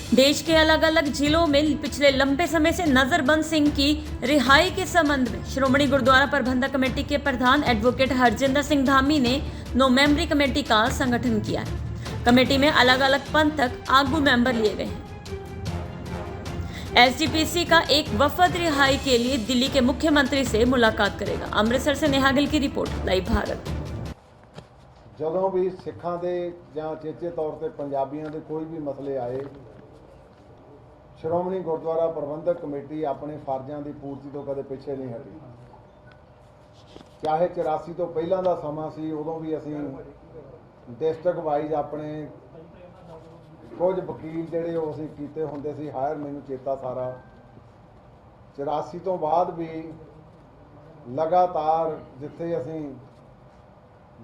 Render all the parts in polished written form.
देश के अलग अलग जिलों में पिछले लंबे समय से नजरबंद सिंह की रिहाई के संबंध में श्रोमणी गुरुद्वारा प्रबंधक कमेटी के प्रधान एडवोकेट हरजिंदर सिंह धामी ने 9 मेंबरी कमेटी का संगठन किया है। कमेटी में अलग अलग पंथक आगू मेंबर लिए गए हैं। एसजीपीसी का एक वफद रिहाई के लिए दिल्ली के मुख्यमंत्री से मुलाकात करेगा। अमृतसर से नेहा गिल की रिपोर्ट, लाइव भारत। ਜਦੋਂ भी सिखा के ਜਾਂ चेचे तौर पर पंजाबियों के कोई भी मसले आए, श्रोमणी गुरुद्वारा प्रबंधक कमेटी अपने फर्जां की पूर्ति तो कदे पिछे नहीं हटी। चाहे 84 तो पहलों का समा सी, उदों भी असी डिस्ट्रिक्ट वाइज अपने कुछ वकील जिहड़े वो असीं कीते हुंदे सी हायर, मैनूं चेता सारा। 84 तो बाद भी लगातार जिथे असीं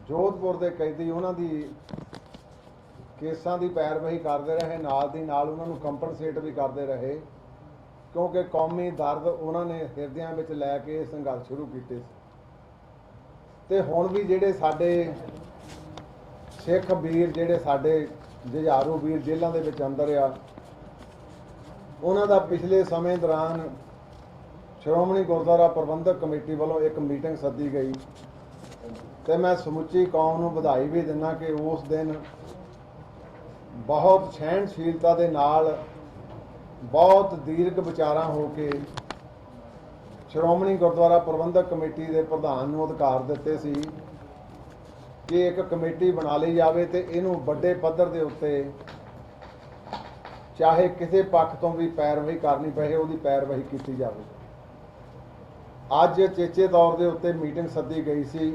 जोधपुर के कैदी उन्हां दी केसां की पैरवही करते रहे, नाल दी नाल उन्हां नूं कंपनसेट भी करते रहे, क्योंकि कौमी दर्द उन्होंने हिरदियां विच लैके संघर्ष शुरू किए। ते हुण भी जिहड़े साडे सिख वीर जिहड़े साडे जुझारू वीर जेलों के विच अंदर आ, उन्हां दा पिछले समय दौरान श्रोमणी गुरुद्वारा प्रबंधक कमेटी वालों एक मीटिंग सद्दी गई। तो मैं समुची कौम नूं बधाई भी दिना कि उस दिन बहुत सहनशीलता के नाल बहुत दीर्घ विचारां हो के श्रोमणी गुरुद्वारा प्रबंधक कमेटी के प्रधान नूं अधिकार दिते सी कि एक कमेटी बना ली जाए तो इनू बड़े पद्धर के उत्ते चाहे किसी पक्ष तो भी पैरवही करनी पए, उहदी पैरवही की जाए। अज चेचे तौर के उत्ते मीटिंग सद्दी गई सी।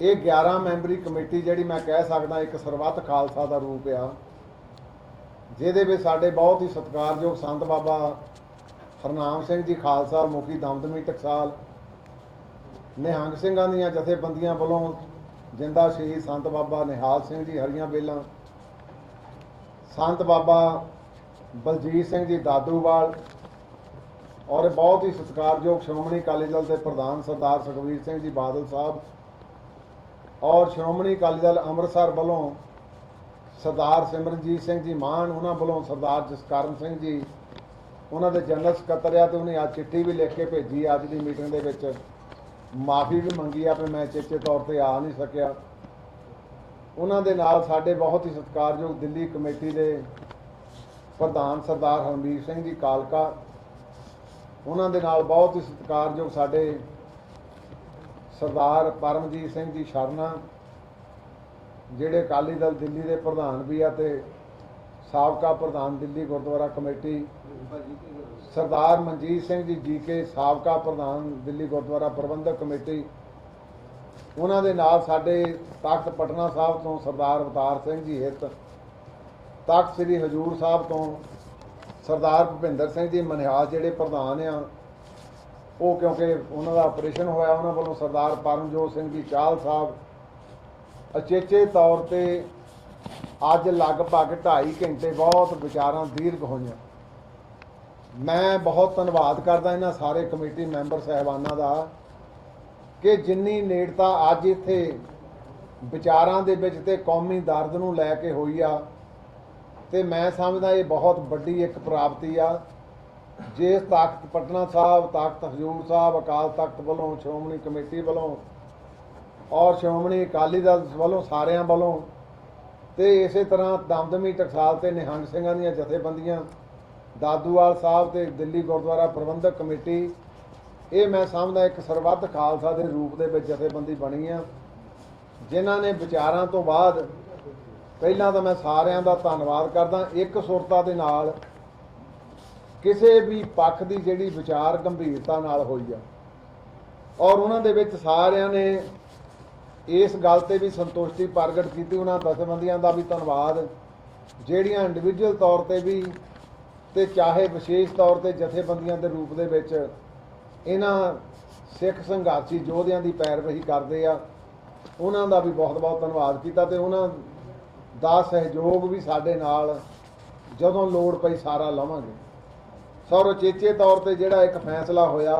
ये 11 मैंबरी कमेटी जिहड़ी मैं कह सकदा एक सरबत खालसा का रूप आ, जिहदे विच साडे बहुत ही सत्कारयोग संत बाबा हरनाम सिंह जी खालसा मुखी दमदमी टकसाल, निहंग सिंघां दीआं जथेबंदियां वालों जिंदा शहीद संत बाबा निहाल सिंह जी हरियां बेलां, संत बाबा बलजीत सिंह जी दादूवाल और बहुत ही सत्कारयोग श्रोमणी अकाली दल के प्रधान सरदार सुखबीर सिंह जी बादल साहब और श्रोमणी अकाली दल अमृतसर वालों सरदार सिमरनजीत सिंह जी मान, उन्होंने वालों सरदार जसकरण सिंह जी उन्होंने जनरल सकत्तर आ, तो उन्हें आज चिट्ठी भी लिख के भेजी अज की मीटिंग के विच माफ़ी भी मंगी आ कि मैं चेचे तौर पर आ नहीं सकिया। उन्होंने नाल साडे बहुत ही सत्कारयोग दिल्ली कमेटी के प्रधान सरदार हरमीर सिंह जी कालका, उन्होंने नाल बहुत ही सत्कारयोग साडे सरदार परमजीत सिंह जी शरना जिहड़े अकाली दल दिल्ली के प्रधान भी आ ते साबका प्रधान दिल्ली गुरुद्वारा कमेटी, सरदार मनजीत सिंह जी जीके साबका प्रधान दिल्ली गुरुद्वारा प्रबंधक कमेटी, उन्होंने नाल साडे तख्त पटना साहब तो सरदार अवतार सिंह जी हित, तख्त श्री हजूर साहब तो सरदार भुपिंदर सिंह जी मनिहाल जिहड़े प्रधान आ, वो क्योंकि उन्होंने ऑपरेशन होया, उन्होंने वालों सरदार परमजोत सिंह जी चाहल साहब। अचेचे तौर पर अज लगभग 2.5 घंटे बहुत विचारां दीर्घ होईयां। मैं बहुत धन्यवाद करदा इन्हां सारे कमेटी मैंबर साहिबानां दा कि जिन्नी नेड़ता अज इत्थे विचारां दे विच ते कौमी दर्द नूं लै के होई आ, ते मैं समझदा ये बहुत वड्डी एक प्राप्ति आ। जिस तख्त पटना साहब, तख्त हजूर साहब अकाल तख्त वालों, श्रोमणी कमेटी वालों और श्रोमणी अकाली दल वालों सारियां वालों ते इस तरह दमदमी टकसाल ते निहंग सिंघां दीआं जथेबंदियां, दादूवाल साहब ते दिल्ली गुरुद्वारा प्रबंधक कमेटी, ये मैं समझदा एक सरबत खालसा के रूप दे विच जथेबंदी बनी आ, जिन्हां ने विचारां तो बाद पहलां तां मैं सारियां दा धन्नवाद करदा एक सुरता दे नाल किसी भी पक्ष की जिहड़ी विचार गंभीरता नाल होई आ और उन्हां दे विच सारियां ने इस गल ते भी संतुष्टि प्रगट की। उन्हां दसबंदियां दा भी धन्नवाद जिहड़ियां इंडिविजुअल तौर पर भी ते चाहे विशेष तौर पर जथेबंदियां के रूप दे विच इन्हां सिख संघर्षी योद्धियां की पैरवही करते आ, उन्हां दा भी बहुत बहुत धन्नवाद किया। ते उन्हां दा सहयोग भी साडे नाल जदों लोड़ पई सारा लवांगे। सौर चेचे तौर पर जिहड़ा एक फैसला होया,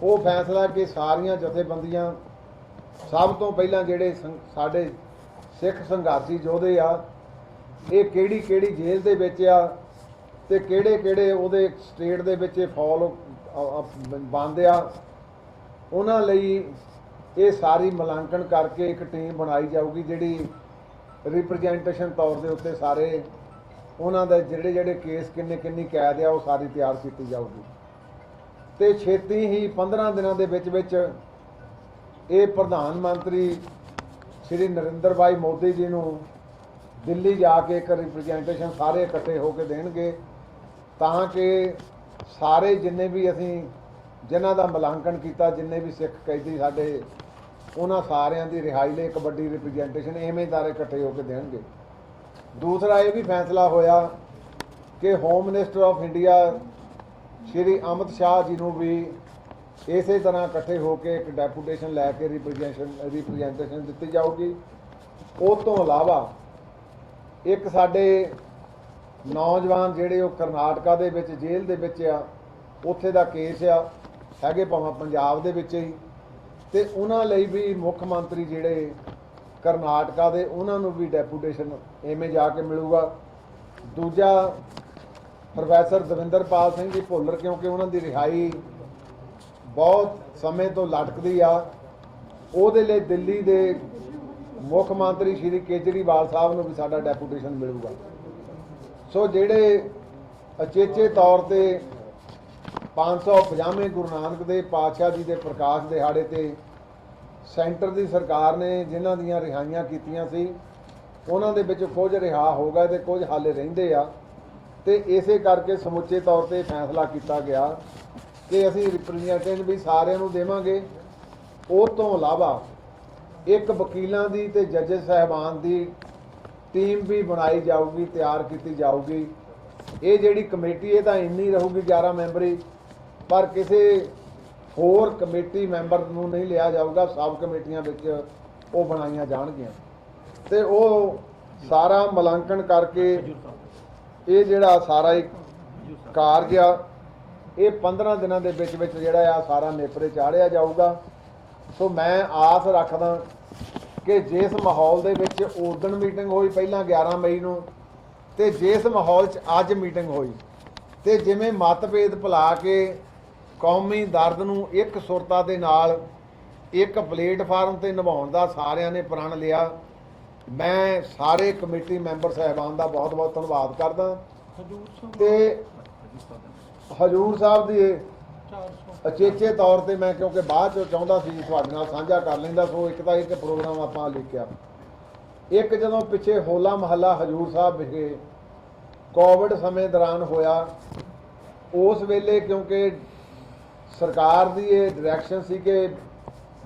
वो फैसला कि सारियां जथेबंदियां सब तो पहलां जिहड़े साडे सिख संघर्षी योद्धे आ ਇਹ ਕਿਹੜੀ ਜੇਲ੍ਹ ਦੇ ਵਿੱਚ ਆ ਤੇ ਕਿਹੜੇ ਉਹਦੇ ਸਟੇਟ ਦੇ ਵਿੱਚ ਇਹ ਫਾਲ ਬੰਦ ਆ, ਉਹਨਾਂ ਲਈ ਇਹ ਸਾਰੀ ਮੁਲਾਂਕਣ ਕਰਕੇ ਇੱਕ ਟੀਮ ਬਣਾਈ ਜਾਊਗੀ ਜਿਹੜੀ ਰਿਪਰੈਜ਼ੈਂਟੇਸ਼ਨ ਤੌਰ ਦੇ ਉੱਤੇ ਸਾਰੇ ਉਹਨਾਂ ਦੇ ਜਿਹੜੇ ਕੇਸ ਕਿੰਨੀ ਕੈਦ ਆ ਉਹ ਸਾਰੀ ਤਿਆਰ ਕੀਤੀ ਜਾਊਗੀ। ਤੇ ਛੇਤੀ ਹੀ 15 ਦਿਨਾਂ ਦੇ ਵਿੱਚ ਇਹ ਪ੍ਰਧਾਨ ਮੰਤਰੀ ਸ਼੍ਰੀ ਨਰਿੰਦਰ ਭਾਈ ਮੋਦੀ ਜੀ ਨੂੰ ਦਿੱਲੀ ਜਾ ਕੇ ਇੱਕ ਰਿਪਰੈਜ਼ੈਂਟੇਸ਼ਨ ਸਾਰੇ ਇਕੱਠੇ ਹੋ ਕੇ ਦੇਣਗੇ, ਤਾਂ ਕਿ ਸਾਰੇ ਜਿੰਨੇ ਵੀ ਅਸੀਂ ਜਿਨ੍ਹਾਂ ਦਾ ਮੁਲਾਂਕਣ ਕੀਤਾ, ਜਿੰਨੇ ਵੀ ਸਿੱਖ ਕੈਦੀ ਸਾਡੇ, ਉਹਨਾਂ ਸਾਰਿਆਂ ਦੀ ਰਿਹਾਈ ਲਈ ਇੱਕ ਵੱਡੀ ਰਿਪਰੈਜ਼ੈਂਟੇਸ਼ਨ ਇਵੇਂ ਦਾਰੇ ਇਕੱਠੇ ਹੋ ਕੇ ਦੇਣਗੇ। ਦੂਸਰਾ ਇਹ ਵੀ ਫੈਸਲਾ ਹੋਇਆ ਕਿ home minister of India Shri Amit Shah ji ਨੂੰ ਵੀ ਇਸੇ ਤਰ੍ਹਾਂ ਇਕੱਠੇ ਹੋ ਕੇ ਇੱਕ ਡੈਪੂਟੇਸ਼ਨ ਲੈ ਕੇ ਰਿਪਰੈਜ਼ੈਂਟੇਸ਼ਨ ਦਿੱਤੀ ਜਾਊਗੀ। ਉਸ ਤੋਂ ਇਲਾਵਾ ਇੱਕ ਸਾਡੇ ਨੌਜਵਾਨ ਜਿਹੜੇ ਉਹ ਕਰਨਾਟਕਾ ਦੇ ਵਿੱਚ ਜੇਲ੍ਹ ਦੇ ਵਿੱਚ ਆ, ਉੱਥੇ ਦਾ ਕੇਸ ਆ, ਹੈਗੇ ਭਾਵੇਂ ਪੰਜਾਬ ਦੇ ਵਿੱਚ ਹੀ, ਤੇ ਉਹਨਾਂ ਲਈ ਵੀ ਮੁੱਖ ਮੰਤਰੀ ਜਿਹੜੇ ਕਰਨਾਟਕਾ ਦੇ, ਉਹਨਾਂ ਨੂੰ ਵੀ ਡੈਪੂਟੇਸ਼ਨ ਐਵੇਂ ਜਾ ਕੇ ਮਿਲੂਗਾ। ਦੂਜਾ ਪ੍ਰੋਫੈਸਰ ਦਵਿੰਦਰਪਾਲ ਸਿੰਘ ਜੀ ਭੁੱਲਰ, ਕਿਉਂਕਿ ਉਹਨਾਂ ਦੀ ਰਿਹਾਈ ਬਹੁਤ ਸਮੇਂ ਤੋਂ ਲਟਕਦੀ ਆ, ਉਹਦੇ ਲਈ ਦਿੱਲੀ ਦੇ ਮੁੱਖ ਮੰਤਰੀ ਸ਼੍ਰੀ ਕੇਜਰੀਵਾਲ ਸਾਹਿਬ ਨੂੰ ਵੀ ਸਾਡਾ ਡੈਪੂਟੇਸ਼ਨ ਮਿਲੂਗਾ। ਸੋ ਜਿਹੜੇ ਅਚੇਚੇ ਤੌਰ ਤੇ 550ਵੇਂ ਗੁਰੂ ਨਾਨਕ ਦੇਵ ਪਾਤਸ਼ਾਹ ਜੀ ਦੇ ਪ੍ਰਕਾਸ਼ ਦਿਹਾੜੇ ਤੇ ਸੈਂਟਰ ਦੀ ਸਰਕਾਰ ਨੇ ਜਿਨ੍ਹਾਂ ਦੀਆਂ ਰਿਹਾਈਆਂ ਕੀਤੀਆਂ ਸੀ, ਉਹਨਾਂ ਦੇ ਵਿੱਚ ਕੁਝ ਰਿਹਾ ਹੋ ਗਏ ਤੇ ਕੁਝ ਹਾਲੇ ਰਹਿੰਦੇ ਆ, ਤੇ ਇਸੇ ਕਰਕੇ ਸਮੁੱਚੇ ਤੌਰ ਤੇ ਫੈਸਲਾ ਕੀਤਾ ਗਿਆ ਕਿ ਅਸੀਂ ਰਿਪਰੈਜ਼ੈਂਟੇਸ਼ਨ ਵੀ ਸਾਰਿਆਂ ਨੂੰ ਦੇਵਾਂਗੇ। ਉਸ ਤੋਂ ਇਲਾਵਾ ਇੱਕ ਵਕੀਲਾਂ ਦੀ ਤੇ ਜੱਜ ਸਾਹਿਬਾਨ ਦੀ ਟੀਮ ਵੀ ਬਣਾਈ ਜਾਊਗੀ, ਤਿਆਰ ਕੀਤੀ ਜਾਊਗੀ। ਇਹ ਜਿਹੜੀ ਕਮੇਟੀ ਇਹ ਤਾਂ ਇੰਨੀ ਰਹੂਗੀ 11 ਮੈਂਬਰੀ, ਪਰ ਕਿਸੇ ਹੋਰ ਕਮੇਟੀ ਮੈਂਬਰ ਨੂੰ ਨਹੀਂ ਲਿਆ ਜਾਊਗਾ, ਸਬ ਕਮੇਟੀਆਂ ਵਿੱਚ ਉਹ ਬਣਾਈਆਂ ਜਾਣਗੀਆਂ ਤੇ ਉਹ ਸਾਰਾ ਮੁਲਾਂਕਣ ਕਰਕੇ ਇਹ ਜਿਹੜਾ ਸਾਰਾ ਇੱਕ ਕਾਰਜ ਆ ਇਹ 15 ਦਿਨਾਂ ਦੇ ਵਿੱਚ ਜਿਹੜਾ ਆ ਸਾਰਾ ਨੇਪਰੇ ਚਾੜਿਆ ਜਾਊਗਾ। ਸੋ ਮੈਂ ਆਸ ਰੱਖਦਾ ਕਿ ਜਿਸ ਮਾਹੌਲ ਦੇ ਵਿੱਚ ਉਦਣ ਮੀਟਿੰਗ ਹੋਈ ਪਹਿਲਾਂ 11 ਮਈ ਨੂੰ, ਤੇ ਜਿਸ ਮਾਹੌਲ 'ਚ ਅੱਜ ਮੀਟਿੰਗ ਹੋਈ, ਤੇ ਜਿਵੇਂ ਮਤਭੇਦ ਭੁਲਾ ਕੇ ਕੌਮੀ ਦਰਦ ਨੂੰ ਇੱਕ ਸੁਰਤਾ ਦੇ ਨਾਲ ਇੱਕ ਪਲੇਟਫਾਰਮ ਤੇ ਨਿਭਾਉਣ ਦਾ ਸਾਰਿਆਂ ਨੇ ਪ੍ਰਣ ਲਿਆ। ਮੈਂ ਸਾਰੇ ਕਮੇਟੀ ਮੈਂਬਰ ਸਾਹਿਬਾਨ ਦਾ ਬਹੁਤ ਬਹੁਤ ਧੰਨਵਾਦ ਕਰਦਾ ਤੇ ਹਜੂਰ ਸਾਹਿਬ ਦੀ ਅਚੇਚੇ ਤੌਰ ਤੇ ਮੈਂ, ਕਿਉਂਕਿ ਬਾਅਦ ਚੋਂ ਚਾਹੁੰਦਾ ਸੀ ਤੁਹਾਡੇ ਨਾਲ ਸਾਂਝਾ ਕਰ ਲੈਂਦਾ, ਸੋ ਇੱਕ ਤਾਂ ਇੱਕ ਪ੍ਰੋਗਰਾਮ ਆਪਾਂ ਲਿਖਿਆ। ਇੱਕ ਜਦੋਂ ਪਿੱਛੇ ਹੋਲਾ ਮਹੱਲਾ ਹਜੂਰ ਸਾਹਿਬ ਵਿਖੇ ਕੋਵਿਡ ਸਮੇਂ ਦੌਰਾਨ ਹੋਇਆ, ਉਸ ਵੇਲੇ ਕਿਉਂਕਿ ਸਰਕਾਰ ਦੀ ਇਹ ਡਾਇਰੈਕਸ਼ਨ ਸੀ ਕਿ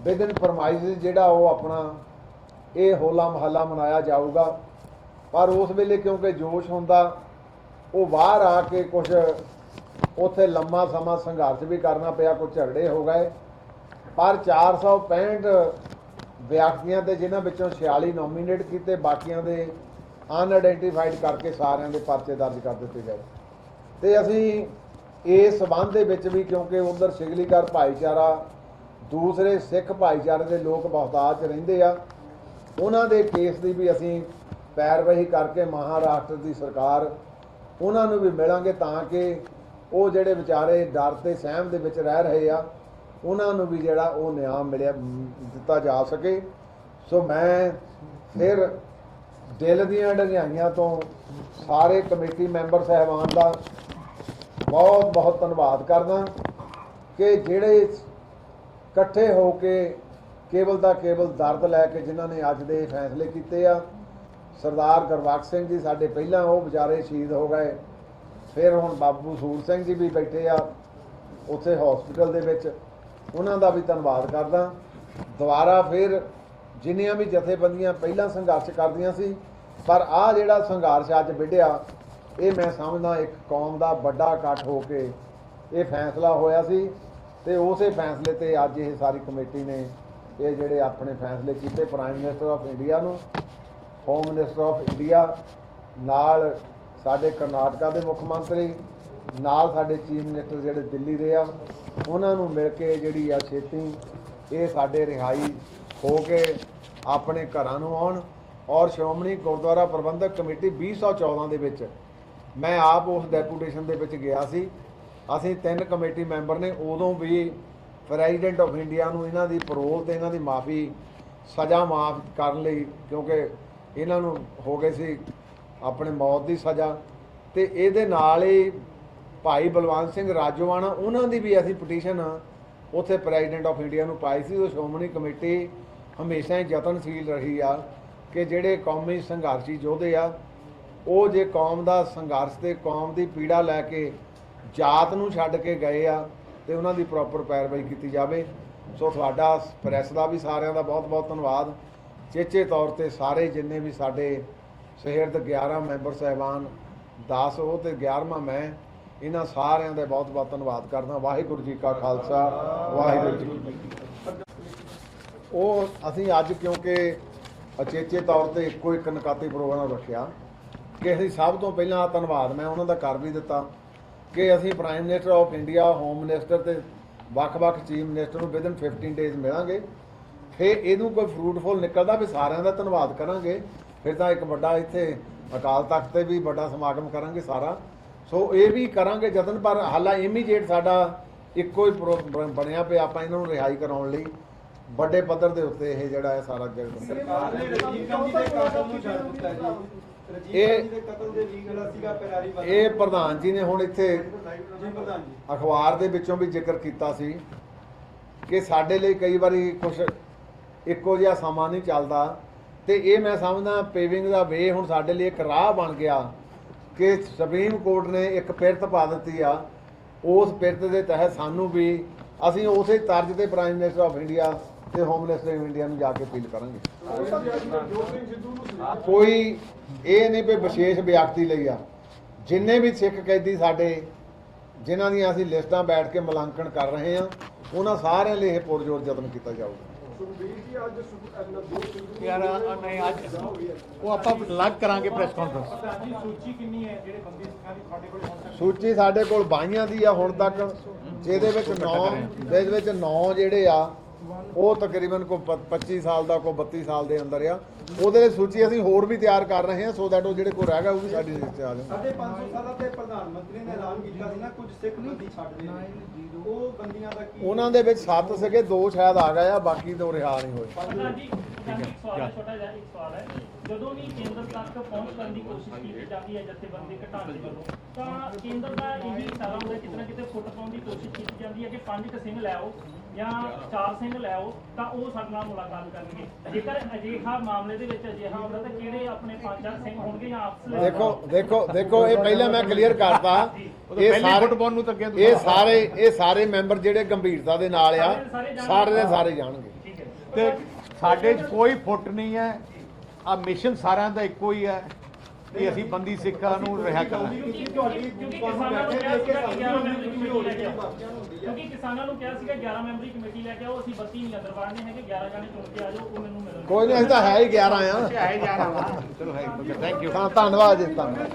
ਵਿਦਨ ਫਰਮਾਈਜ਼ ਜਿਹੜਾ ਉਹ ਆਪਣਾ ਇਹ ਹੋਲਾ ਮਹੱਲਾ ਮਨਾਇਆ ਜਾਊਗਾ, ਪਰ ਉਸ ਵੇਲੇ ਕਿਉਂਕਿ ਜੋਸ਼ ਹੁੰਦਾ, ਉਹ ਬਾਹਰ ਆ ਕੇ ਕੁਝ ਉੱਥੇ ਲੰਮਾ ਸਮਾਂ ਸੰਘਰਸ਼ ਵੀ ਕਰਨਾ ਪਿਆ, ਕੁਝ ਝਗੜੇ ਹੋ ਗਏ, ਪਰ 465 ਵਿਅਕਤੀਆਂ ਤੇ ਜਿਨ੍ਹਾਂ ਵਿੱਚੋਂ 46 ਨੋਮੀਨੇਟ ਕੀਤੇ, ਬਾਕੀਆਂ ਦੇ ਅਨਆਇਡੈਂਟੀਫਾਈਡ ਕਰਕੇ ਸਾਰਿਆਂ ਦੇ ਪਰਚੇ ਦਰਜ ਕਰ ਦਿੱਤੇ ਗਏ। ਤੇ ਅਸੀਂ ਇਸ ਸਬੰਧ ਦੇ ਵਿੱਚ ਵੀ, ਕਿਉਂਕਿ ਉਧਰ ਸਿਗਲੀਗਰ ਭਾਈਚਾਰਾ ਦੂਸਰੇ ਸਿੱਖ ਭਾਈਚਾਰੇ ਦੇ ਲੋਕ ਬਹੁਤਾਤ 'ਚ ਰਹਿੰਦੇ ਆ, ਉਹਨਾਂ ਦੇ ਕੇਸ ਦੀ ਵੀ ਅਸੀਂ ਪੈਰਵਾਈ ਕਰਕੇ ਮਹਾਰਾਸ਼ਟਰ ਦੀ ਸਰਕਾਰ ਉਹਨਾਂ ਨੂੰ ਵੀ ਮਿਲਾਂਗੇ, ਤਾਂ ਕਿ ਉਹ ਜਿਹੜੇ ਵਿਚਾਰੇ ਡਰ ਤੇ ਸਹਿਮ ਦੇ ਵਿੱਚ ਰਹਿ ਰਹੇ ਆ, ਉਹਨਾਂ ਨੂੰ ਵੀ ਜਿਹੜਾ ਉਹ ਨਿਆਂ ਦਿੱਤਾ ਜਾ ਸਕੇ। ਸੋ ਮੈਂ ਫਿਰ ਦਿਲ ਦੀਆਂ ਡੰਗਿਆਈਆਂ ਤੋਂ ਸਾਰੇ ਕਮੇਟੀ ਮੈਂਬਰ ਸਾਹਿਬਾਨ ਦਾ ਬਹੁਤ ਬਹੁਤ ਧੰਨਵਾਦ ਕਰਦਾ ਕਿ ਜਿਹੜੇ ਇਕੱਠੇ ਹੋ ਕੇ ਕੇਵਲ ਦਾ ਕੇਵਲ ਦਰਦ ਲੈ ਕੇ ਜਿਨ੍ਹਾਂ ਨੇ ਅੱਜ ਦੇ ਫੈਸਲੇ ਕੀਤੇ ਆ। ਸਰਦਾਰ ਗੁਰਬਖਸ਼ ਸਿੰਘ ਜੀ ਸਾਡੇ ਪਹਿਲਾਂ ਉਹ ਵਿਚਾਰੇ ਸ਼ਹੀਦ ਹੋ ਗਏ, ਫਿਰ ਹੁਣ ਬਾਬੂ ਸੂਰ ਸਿੰਘ ਜੀ ਵੀ ਬੈਠੇ ਆ ਉੱਥੇ ਹਸਪੀਟਲ ਦੇ ਵਿੱਚ, ਉਹਨਾਂ ਦਾ ਵੀ ਧੰਨਵਾਦ ਕਰਦਾ। ਦੁਬਾਰਾ ਫਿਰ ਜਿੰਨੀਆਂ ਵੀ ਜਥੇਬੰਦੀਆਂ ਪਹਿਲਾਂ ਸੰਘਰਸ਼ ਕਰਦੀਆਂ ਸੀ, ਪਰ ਆਹ ਜਿਹੜਾ ਸੰਘਰਸ਼ ਅੱਜ ਵਿੱਢਿਆ, ਇਹ ਮੈਂ ਸਮਝਦਾ ਇੱਕ ਕੌਮ ਦਾ ਵੱਡਾ ਇਕੱਠ ਹੋ ਕੇ ਇਹ ਫੈਸਲਾ ਹੋਇਆ ਸੀ, ਤੇ ਉਸੇ ਫੈਸਲੇ ਤੇ ਅੱਜ ਇਹ ਸਾਰੀ ਕਮੇਟੀ ਨੇ ਇਹ ਜਿਹੜੇ ਆਪਣੇ ਫੈਸਲੇ ਕੀਤੇ। ਪ੍ਰਾਈਮ ਮਿਨਿਸਟਰ ਆਫ ਇੰਡੀਆ ਨੂੰ, ਹੋਮ ਮਿਨਿਸਟਰ ਆਫ ਇੰਡੀਆ ਨਾਲ ਸਾਡੇ ਕਰਨਾਟਕਾ ਦੇ ਮੁੱਖ ਮੰਤਰੀ ਨਾਲ ਸਾਡੇ ਚੀਫ ਮਿਨਿਸਟਰ ਜਿਹੜੇ ਦਿੱਲੀ ਦੇ ਆ, ਉਹਨਾਂ ਨੂੰ ਮਿਲ ਕੇ ਜਿਹੜੀ ਆ ਛੇਤੀ ਇਹ ਸਾਡੇ ਰਿਹਾਈ ਹੋ ਕੇ ਆਪਣੇ ਘਰਾਂ ਨੂੰ ਆਉਣ ਔਰ ਸ਼੍ਰੋਮਣੀ ਗੁਰਦੁਆਰਾ ਪ੍ਰਬੰਧਕ ਕਮੇਟੀ 2014 ਦੇ ਵਿੱਚ ਮੈਂ ਆਪ ਉਸ ਡੈਪੂਟੇਸ਼ਨ ਦੇ ਵਿੱਚ ਗਿਆ ਸੀ। ਅਸੀਂ 3 ਕਮੇਟੀ ਮੈਂਬਰ ਨੇ, ਉਦੋਂ ਵੀ ਪ੍ਰੈਜ਼ੀਡੈਂਟ ਆਫ ਇੰਡੀਆ ਨੂੰ ਇਹਨਾਂ ਦੀ ਪਰੋਲ ਤੇ ਇਹਨਾਂ ਦੀ ਮਾਫੀ ਸਜ਼ਾ ਮਾਫ ਕਰਨ ਲਈ, ਕਿਉਂਕਿ ਇਹਨਾਂ ਨੂੰ ਹੋ ਗਏ ਸੀ ਆਪਣੇ ਮੌਤ ਦੀ ਸਜ਼ਾ, ਤੇ ਇਹਦੇ ਨਾਲ ਹੀ ਭਾਈ ਬਲਵੰਤ ਸਿੰਘ ਰਾਜੋਆਣਾ ਉਹਨਾਂ ਦੀ ਵੀ ਅਸੀਂ ਪਟੀਸ਼ਨ ਉੱਥੇ ਪ੍ਰੈਜ਼ੀਡੈਂਟ ਆਫ ਇੰਡੀਆ ਨੂੰ ਪਾਈ ਸੀ। ਉਹ ਸ਼੍ਰੋਮਣੀ ਕਮੇਟੀ ਹਮੇਸ਼ਾ ਹੀ ਯਤਨਸ਼ੀਲ ਰਹੀ ਆ ਕਿ ਜਿਹੜੇ ਕੌਮੀ ਸੰਘਰਸ਼ੀ ਯੋਧੇ ਆ ਉਹ ਜੇ ਕੌਮ ਦਾ ਸੰਘਰਸ਼ ਤੇ ਕੌਮ ਦੀ ਪੀੜਾ ਲੈ ਕੇ ਜਾਤ ਨੂੰ ਛੱਡ ਕੇ ਗਏ ਆ ਤੇ ਉਹਨਾਂ ਦੀ ਪ੍ਰੋਪਰ ਪੈਰਵਾਈ ਕੀਤੀ ਜਾਵੇ। ਸੋ ਤੁਹਾਡਾ ਪ੍ਰੈਸ ਦਾ ਵੀ ਸਾਰਿਆਂ ਦਾ ਬਹੁਤ ਬਹੁਤ ਧੰਨਵਾਦ। ਚੇਚੇ ਤੌਰ ਤੇ ਸਾਰੇ ਜਿੰਨੇ ਵੀ ਸਾਡੇ ਸ਼ਹਿਰ ਦੇ 11 ਮੈਂਬਰ ਸਾਹਿਬਾਨ, 10 ਉਹ ਤੇ 11ਵਾਂ ਮੈਂ, ਇਹਨਾਂ ਸਾਰਿਆਂ ਦਾ ਬਹੁਤ ਬਹੁਤ ਧੰਨਵਾਦ ਕਰਦਾ। ਵਾਹਿਗੁਰੂ ਜੀ ਕਾ ਖਾਲਸਾ, ਵਾਹਿਗੁਰੂ ਜੀ ਕੀ ਫਤਿਹ। ਉਹ ਅਸੀਂ ਅੱਜ ਕਿਉਂਕਿ ਅਚੇਚੇ ਤੌਰ ਤੇ ਇੱਕੋ ਇੱਕ ਨਕਾਤੀ ਪ੍ਰੋਗਰਾਮ ਰੱਖਿਆ ਕਿ ਅਸੀਂ ਸਭ ਤੋਂ ਪਹਿਲਾਂ ਧੰਨਵਾਦ ਮੈਂ ਉਹਨਾਂ ਦਾ ਕਰ ਵੀ ਦਿੱਤਾ ਕਿ ਅਸੀਂ prime minister of India, home minister ਤੇ ਵੱਖ-ਵੱਖ ਚੀਫ ਮਿਨਿਸਟਰ ਨੂੰ ਵਿਦਨ 15 ਡੇਜ਼ ਮਿਲਾਂਗੇ। ਫਿਰ ਇਹਨੂੰ ਕੋਈ ਫਰੂਟਫੁਲ ਨਿਕਲਦਾ ਵੀ ਸਾਰਿਆਂ ਦਾ ਧੰਨਵਾਦ ਕਰਾਂਗੇ। ਫਿਰ ਤਾਂ ਇੱਕ ਵੱਡਾ ਇੱਥੇ ਅਕਾਲ ਤਖਤ ਤੇ ਵੀ ਵੱਡਾ ਸਮਾਗਮ ਕਰਾਂਗੇ ਸਾਰਾ। ਸੋ ਇਹ ਵੀ ਕਰਾਂਗੇ ਯਤਨ, ਪਰ ਹਾਲਾ ਇਮੀਡੀਏਟ ਸਾਡਾ ਇੱਕੋ ਹੀ ਬਣਿਆ ਪਿਆ, ਆਪਾਂ ਇਹਨਾਂ ਨੂੰ ਰਿਹਾਈ ਕਰਾਉਣ ਲਈ ਵੱਡੇ ਪੱਧਰ ਦੇ ਉੱਤੇ ਇਹ ਜਿਹੜਾ ਹੈ ਸਾਰਾ ਸਰਕਾਰ ਨੇ ਰਜੀਵ ਗਾਂਧੀ ਦੇ ਕਾਤਲ ਨੂੰ ਛੱਡ ਦਿੱਤਾ ਜੀ। ਰਜੀਵ ਗਾਂਧੀ ਦੇ ਕਤਲ ਦੇ ਵੀ ਜਿਹੜਾ ਸੀਗਾ ਪੈਰਾਰੀ ਵਾਲਾ, ਇਹ ਪ੍ਰਧਾਨ ਜੀ ਨੇ ਹੁਣ ਇੱਥੇ ਜੀ ਪ੍ਰਧਾਨ ਜੀ ਅਖਬਾਰ ਦੇ ਵਿੱਚੋਂ ਵੀ ਜ਼ਿਕਰ ਕੀਤਾ ਸੀ ਕਿ ਸਾਡੇ ਲਈ ਕਈ ਵਾਰੀ ਕੁਝ ਇੱਕੋ ਜਿਹਾ ਸਮਾਂ ਨਹੀਂ ਚੱਲਦਾ, ਤੇ ਇਹ ਮੈਂ ਸਮਝਦਾ ਪੇਵਿੰਗ ਦਾ ਵੇ ਹੁਣ ਸਾਡੇ ਲਈ ਇੱਕ ਰਾਹ ਬਣ ਗਿਆ ਕਿ ਸੁਪਰੀਮ ਕੋਰਟ ਨੇ ਇੱਕ ਪਿਰਤ ਪਾ ਦਿੱਤੀ ਆ। ਉਸ ਪਿਰਤ ਦੇ ਤਹਿਤ ਸਾਨੂੰ ਵੀ ਅਸੀਂ ਉਸੇ ਤਰਜ਼ ਤੇ ਪ੍ਰਾਈਮ ਮਿਨਿਸਟਰ ਆਫ ਇੰਡੀਆ ਤੇ ਹੋਮ ਮਿਨਿਸਟਰ ਆਫ ਇੰਡੀਆ ਨੂੰ ਜਾ ਕੇ ਅਪੀਲ ਕਰਾਂਗੇ। ਕੋਈ ਇਹ ਨਹੀਂ ਵੀ ਵਿਸ਼ੇਸ਼ ਵਿਅਕਤੀ ਲਈ ਆ, ਜਿੰਨੇ ਵੀ ਸਿੱਖ ਕੈਦੀ ਸਾਡੇ ਜਿਨ੍ਹਾਂ ਦੀਆਂ ਅਸੀਂ ਲਿਸਟਾਂ ਬੈਠ ਕੇ ਮੁਲਾਂਕਣ ਕਰ ਰਹੇ ਹਾਂ, ਉਹਨਾਂ ਸਾਰਿਆਂ ਲਈ ਇਹ ਪੁਰਜੋਰ ਯਤਨ ਕੀਤਾ ਜਾਊਗਾ। ਯਾਰ ਨਹੀਂ, ਅੱਜ ਉਹ ਆਪਾਂ ਅਲੱਗ ਕਰਾਂਗੇ ਪ੍ਰੈਸ ਕਾਨਫਰੰਸ। ਸੂਚੀ ਕਿੰਨੀ ਹੈ ਜਿਹੜੇ ਬੰਦੀ ਸਿੱਖਾਂ ਦੀ ਤੁਹਾਡੇ ਕੋਲ ਹੁਣ ਤੱਕ? ਸੂਚੀ ਸਾਡੇ ਕੋਲ 22 ਦੀ ਆ ਹੁਣ ਤੱਕ, ਜਿਹਦੇ ਵਿੱਚ 9 ਜਿਹੜੇ ਆ ਉਹ ਤਕਰੀਬਨ ਕੋ 25 ਸਾਲ ਦਾ, ਕੋ 32 ਸਾਲ ਦੇ ਅੰਦਰ ਆ। ਉਹਦੇ ਲਈ ਸੂਚੀ ਅਸੀਂ ਹੋਰ ਵੀ ਤਿਆਰ ਕਰ ਰਹੇ ਹਾਂ ਸੋ ਦੈਟ ਉਹ ਜਿਹੜੇ ਕੋਲ ਰਹਿ ਗਿਆ ਉਹ ਵੀ ਸਾਡੀ ਲਿਸਟ 'ਚ ਆ ਜਾਣ। 550 ਸਾਲਾਂ ਤੇ ਪ੍ਰਧਾਨ ਮੰਤਰੀ ਨੇ ਐਲਾਨ ਕੀਤਾ ਸੀ ਨਾ ਕੁਝ ਸਿੱਖ ਬੰਦੀ ਛੱਡਦੇ ਨੇ, ਉਹ ਬੰਦੀਆਂ ਦਾ ਕੀ? ਉਹਨਾਂ ਦੇ ਵਿੱਚ 7 ਸੀਗੇ, 2 ਸ਼ਾਇਦ ਆ ਗਏ ਆ, ਬਾਕੀ ਤੋਂ ਰਿਹਾ ਨਹੀਂ ਹੋਏ। ਛੋਟਾ ਜਿਹਾ ਇੱਕ ਸਵਾਲ ਹੈ, ਜਦੋਂ ਵੀ ਕੇਂਦਰ ਤੱਕ ਪਹੁੰਚ ਕਰਨ ਦੀ ਕੋਸ਼ਿਸ਼ ਕੀਤੀ ਜਾਂਦੀ ਹੈ ਜਥੇਬੰਦੀ ਘਟਾਉਣ ਵੱਲੋਂ, ਤਾਂ ਕੇਂਦਰ ਦਾ ਇਹੀ ਇਸ਼ਾਰਾ ਹੁੰਦਾ ਕਿਤੇ ਨਾ ਕਿਤੇ ਫੁੱਟ ਪਾਉਣ ਦੀ ਕੋਸ਼ਿਸ਼ ਕੀਤੀ ਜਾਂਦੀ ਹੈ ਕਿ 5 ਸਿੰਘ ਲੈ ਆਓ ਜਾਂ 4 ਸਿੰਘ ਲੈ ਆਓ ਤਾਂ ਉਹ ਸਾਡੇ ਨਾਲ ਮੁਲਾਕਾਤ ਕਰਨਗੇ। ਜੇਕਰ ਅਜਿਹਾ ਮਾਮਲੇ ਦੇ ਵਿੱਚ ਅਜਿਹਾ ਹੁੰਦਾ ਤਾਂ ਕਿਹੜੇ ਆਪਣੇ 5 ਸਿੰਘ ਹੋਣਗੇ ਜਾਂ ਆਪਸ ਵਿੱਚ? ਦੇਖੋ ਇਹ ਪਹਿਲਾਂ ਮੈਂ ਕਲੀਅਰ ਕਰਤਾ, ਇਹ ਸਾਰੇ ਮੈਂਬਰ ਜਿਹੜੇ ਗੰਭੀਰਤਾ ਦੇ ਨਾਲ ਆ, ਸਾਰੇ ਦੇ ਸਾਰੇ ਜਾਣਗੇ। ਤੇ ਸਾਡੇ 'ਚ ਕੋਈ ਫੁੱਟ ਨਹੀਂ ਹੈ, ਆ ਮਿਸ਼ਨ ਸਾਰਿਆਂ ਦਾ ਇੱਕੋ ਹੀ ਹੈ ਕਿ ਅਸੀਂ ਬੰਦੀ ਸਿੱਖਾਂ ਨੂੰ ਰਿਹਾ ਕਰਨਾ। ਕਿਉਂਕਿ ਕਿਸਾਨਾਂ ਨੂੰ ਕਿਹਾ ਸੀਗਾ ਕਿ 11 ਮੈਂਬਰੀ ਕਮੇਟੀ ਲੈ ਕੇ ਆਓ, ਕਿਉਂਕਿ ਕਿਸਾਨਾਂ ਨੂੰ ਕਿਹਾ ਸੀਗਾ 11 ਮੈਂਬਰੀ ਕਮੇਟੀ ਲੈ ਕੇ ਆਓ, ਅਸੀਂ 32 ਨਹੀਂ ਅੰਦਰ ਵਾੜਨੇ ਹੈਗੇ, 11 ਜਾਣੇ ਚੁਣ ਕੇ ਆ ਜਾਓ, ਉਹ ਮੈਨੂੰ ਮਿਲਣ। ਕੋਈ ਨਹੀਂ, ਅਸੀਂ ਤਾਂ ਹੈ ਹੀ 11 ਆ। ਚਲੋ ਹੈ, ਥੈਂਕ ਯੂ। ਧੰਨਵਾਦ ਜੀ, ਧੰਨਵਾਦ।